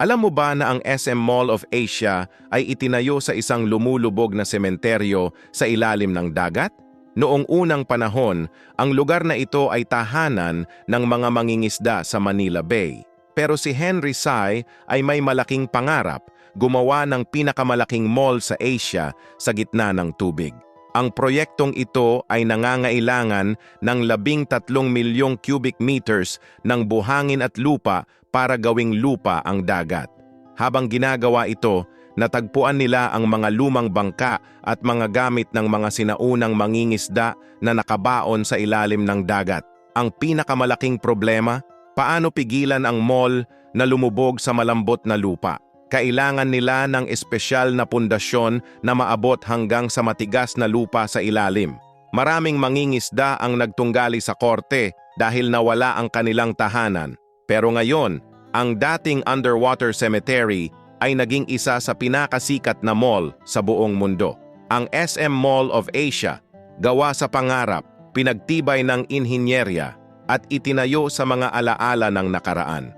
Alam mo ba na ang SM Mall of Asia ay itinayo sa isang lumulubog na sementeryo sa ilalim ng dagat? Noong unang panahon, ang lugar na ito ay tahanan ng mga mangingisda sa Manila Bay. Pero si Henry Sy ay may malaking pangarap, gumawa ng pinakamalaking mall sa Asia sa gitna ng tubig. Ang proyektong ito ay nangangailangan ng 13 milyong cubic meters ng buhangin at lupa para gawing lupa ang dagat. Habang ginagawa ito, natagpuan nila ang mga lumang bangka at mga gamit ng mga sinaunang mangingisda na nakabaon sa ilalim ng dagat. Ang pinakamalaking problema, paano pigilan ang mall na lumubog sa malambot na lupa? Kailangan nila ng espesyal na pundasyon na maabot hanggang sa matigas na lupa sa ilalim. Maraming mangingisda ang nagtunggali sa korte dahil nawala ang kanilang tahanan. Pero ngayon, ang dating underwater cemetery ay naging isa sa pinakasikat na mall sa buong mundo. Ang SM Mall of Asia, gawa sa pangarap, pinagtibay ng inhinyerya at itinayo sa mga alaala ng nakaraan.